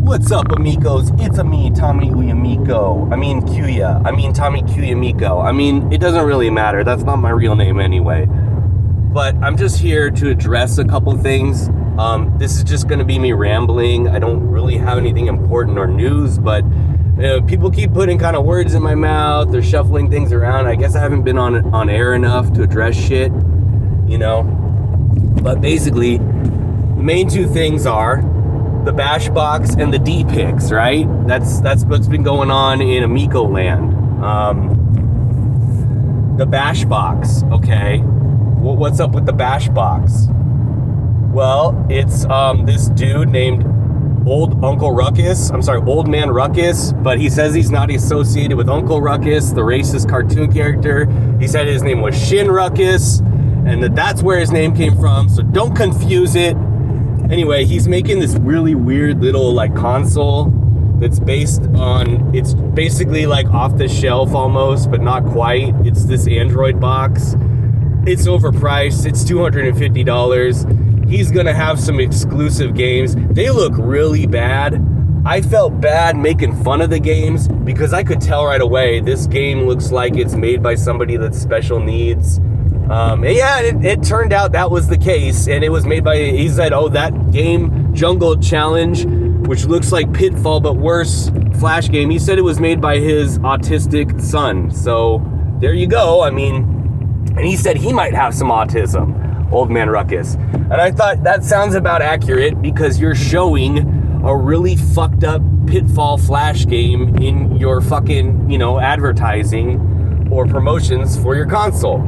What's up, amigos? It's me, Tommy Uyamiko. Tommy Uyamiko. It doesn't really matter. That's not my real name anyway. But I'm just here to address a couple things. This is just going to be me rambling. I don't really have anything important or news, but people keep putting kind of words in my mouth. They're shuffling things around. I guess I haven't been on air enough to address shit, But basically, the main two things are the bash box and the D-Pics, right? That's what's been going on in Amico land. The bash box, okay. Well, what's up with the bash box? Well, it's this dude named Old Man Ruckus, but he says he's not associated with Uncle Ruckus, the racist cartoon character. He said his name was Shin Ruckus, and that's where his name came from, so don't confuse it. Anyway, he's making this really weird little console that's it's basically like off the shelf almost, but not quite. It's this Android box. It's overpriced. It's $250. He's gonna have some exclusive games. They look really bad. I felt bad making fun of the games because I could tell right away this game looks like it's made by somebody that's special needs. It turned out that was the case, and it was made by, he said, that game, Jungle Challenge, which looks like Pitfall but worse, Flash game, he said it was made by his autistic son. So there you go. And he said he might have some autism, Old Man Ruckus. And I thought that sounds about accurate because you're showing a really fucked up Pitfall Flash game in your fucking, advertising or promotions for your console.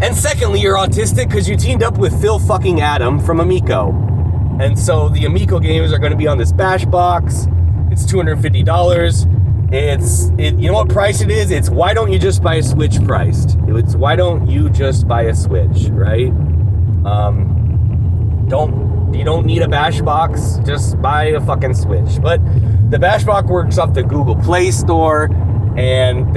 And secondly, you're autistic because you teamed up with Phil fucking Adam from Amico. And so the Amico games are going to be on this bash box. It's $250. You know what price it is? It's why don't you just buy a Switch priced. It's why don't you just buy a Switch, right? You don't need a bash box, just buy a fucking Switch. But the bash box works off the Google Play Store, and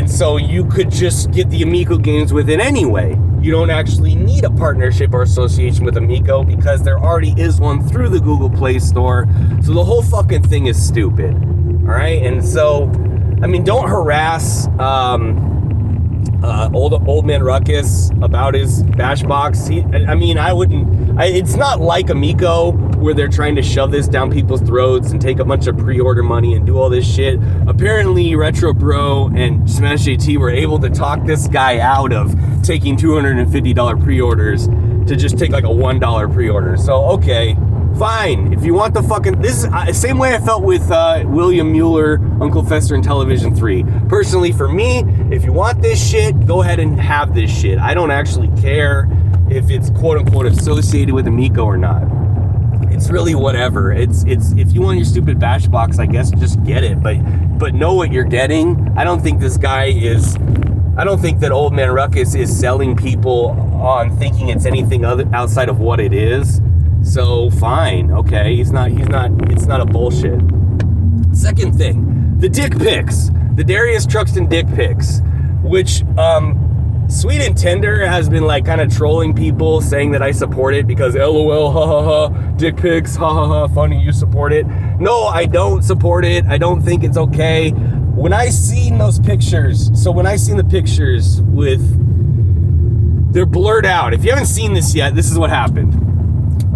so you could just get the Amico games with it anyway. You don't actually need a partnership or association with Amico because there already is one through the Google Play Store. So the whole fucking thing is stupid. All right? And so, don't harass Old Man Ruckus about his bash box. It's not like Amico where they're trying to shove this down people's throats and take a bunch of pre-order money and do all this shit. Apparently, Retro Bro and Smash JT were able to talk this guy out of taking $250 pre-orders to just take like a $1 pre-order. So, okay, fine. If you want the fucking... This is the same way I felt with William Mueller, Uncle Fester, and Intellivision 3. Personally, for me, if you want this shit, go ahead and have this shit. I don't actually care if it's quote-unquote associated with Amico or not. It's really whatever. It's if you want your stupid bash box, I guess just get it. But know what you're getting. I don't think that Old Man Ruckus is selling people on thinking it's anything outside of what it is. So fine, okay. It's not a bullshit. Second thing, the dick pics, the Darius Truxton dick pics, which Sweet and Tender has been kind of trolling people, saying that I support it because LOL, ha ha ha, dick pics, ha ha ha, funny you support it. No, I don't support it. I don't think it's okay. When I seen those pictures, the pictures they're blurred out. If you haven't seen this yet, this is what happened.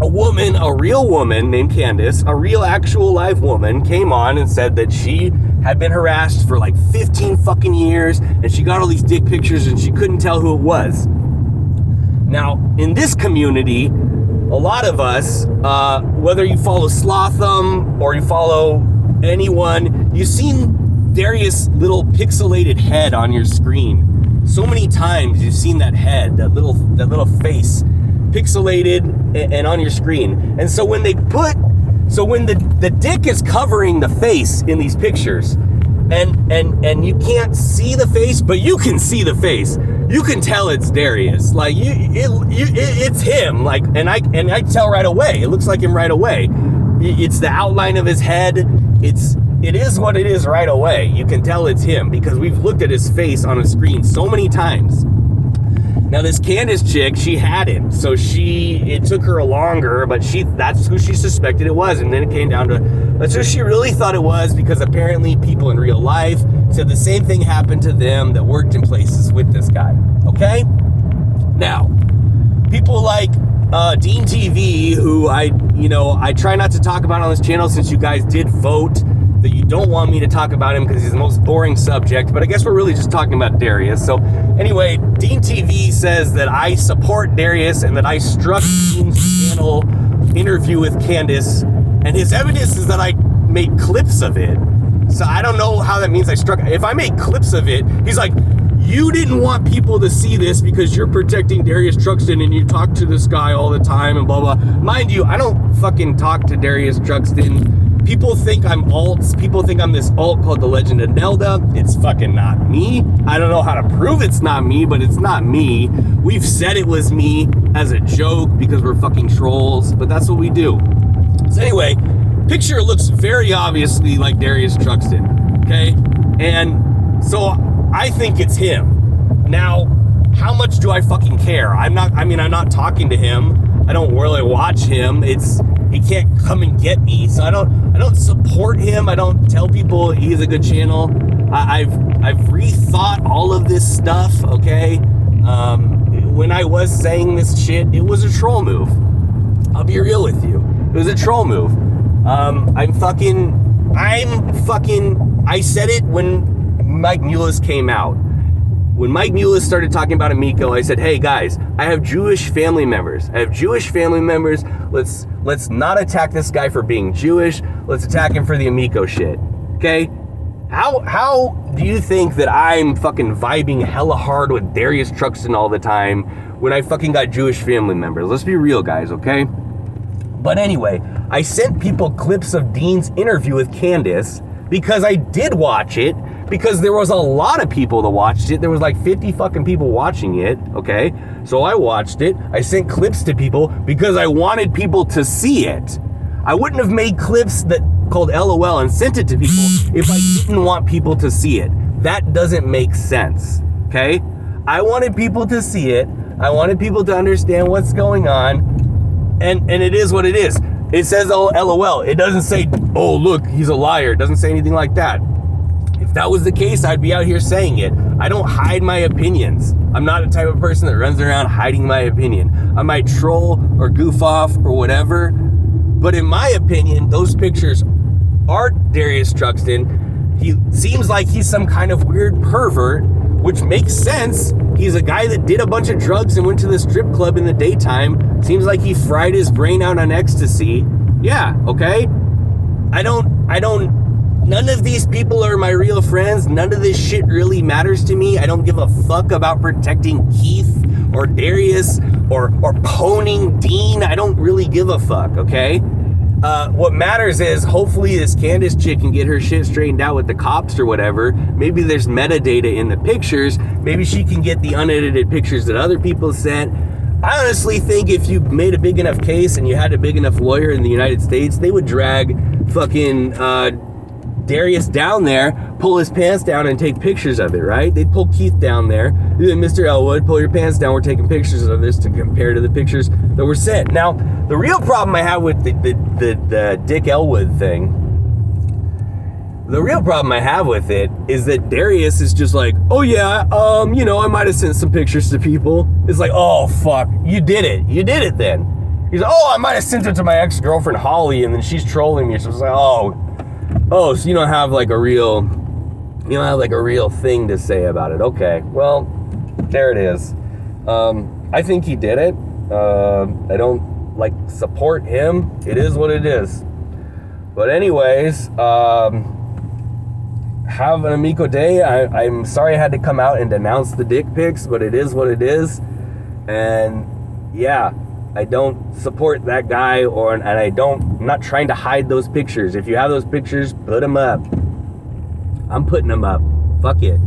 A real woman named Candace, a real actual live woman, came on and said that she had been harassed for 15 fucking years, and she got all these dick pictures and she couldn't tell who it was. Now, in this community, a lot of us, whether you follow Slotham or you follow anyone, you've seen Darius' little pixelated head on your screen. So many times you've seen that head, that little face, pixelated and on your screen. And so when the dick is covering the face in these pictures, and you can't see the face, but you can see the face. You can tell it's Darius. It's him. And I tell right away. It looks like him right away. It's the outline of his head. It is what it is right away. You can tell it's him because we've looked at his face on a screen so many times. Now this Candace chick, she had it, so it took her longer, but that's who she suspected it was, and then it came down to that's who she really thought it was, because apparently people in real life said the same thing happened to them that worked in places with this guy. Okay? Now, people like Dean TV, who I try not to talk about on this channel since you guys did vote that you don't want me to talk about him because he's the most boring subject, but I guess we're really just talking about Darius. So anyway, Dean TV says that I support Darius and that I struck Dean's channel interview with Candace, and his evidence is that I made clips of it. So I don't know how that means I struck. If I made clips of it, he's like, you didn't want people to see this because you're protecting Darius Truxton and you talk to this guy all the time and blah, blah. Mind you, I don't fucking talk to Darius Truxton. People think I'm alts. People think I'm this alt called The Legend of Nelda. It's fucking not me. I don't know how to prove it's not me, but it's not me. We've said it was me as a joke because we're fucking trolls, but that's what we do. So anyway, picture looks very obviously like Darius Truxton, okay? And so I think it's him. Now, how much do I fucking care? I'm not talking to him. I don't really watch him. He can't come and get me. So I don't support him. I don't tell people he's a good channel. I've rethought all of this stuff, okay? When I was saying this shit, it was a troll move. I'll be real with you. It was a troll move. I said it when Mike Mullis came out. When Mike Mullis started talking about Amico, I said, hey guys, I have Jewish family members. Let's not attack this guy for being Jewish. Let's attack him for the Amico shit. Okay? How do you think that I'm fucking vibing hella hard with Darius Truxton all the time when I fucking got Jewish family members? Let's be real, guys, okay? But anyway, I sent people clips of Dean's interview with Candace because I did watch it, because there was a lot of people that watched it. There was like 50 fucking people watching it, okay? So I watched it. I sent clips to people because I wanted people to see it. I wouldn't have made clips that called LOL and sent it to people if I didn't want people to see it. That doesn't make sense, okay? I wanted people to see it. I wanted people to understand what's going on, and it is what it is. It says, oh, LOL. It doesn't say, oh, look, he's a liar. It doesn't say anything like that. If that was the case, I'd be out here saying it. I don't hide my opinions. I'm not the type of person that runs around hiding my opinion. I might troll or goof off or whatever, but in my opinion, those pictures are Darius Truxton. He seems like he's some kind of weird pervert, which makes sense. He's a guy that did a bunch of drugs and went to the strip club in the daytime. Seems like he fried his brain out on ecstasy. Yeah, okay? None of these people are my real friends. None of this shit really matters to me. I don't give a fuck about protecting Keith or Darius or poning Dean. I don't really give a fuck, okay? What matters is hopefully this Candace chick can get her shit straightened out with the cops or whatever. Maybe there's metadata in the pictures. Maybe she can get the unedited pictures that other people sent. I honestly think if you made a big enough case and you had a big enough lawyer in the United States, they would drag fucking Darius down there, pull his pants down and take pictures of it, right? They'd pull Keith down there. Mr. Elwood, pull your pants down. We're taking pictures of this to compare to the pictures that were sent. Now, the real problem I have with the Dick Elwood thing, the real problem I have with it is that Darius is just like, oh yeah, I might have sent some pictures to people. It's like, oh fuck, you did it then. He's like, oh, I might have sent it to my ex-girlfriend Holly and then she's trolling me. So it's like, oh, so you don't have like a real thing to say about it. Okay, well, there it is. I think he did it. I don't support him. It is what it is. But anyways, have an Amico day. I'm sorry I had to come out and denounce the dick pics, but it is what it is. And yeah, I don't support that guy, and I'm not trying to hide those pictures. If you have those pictures, put them up. I'm putting them up. Fuck it.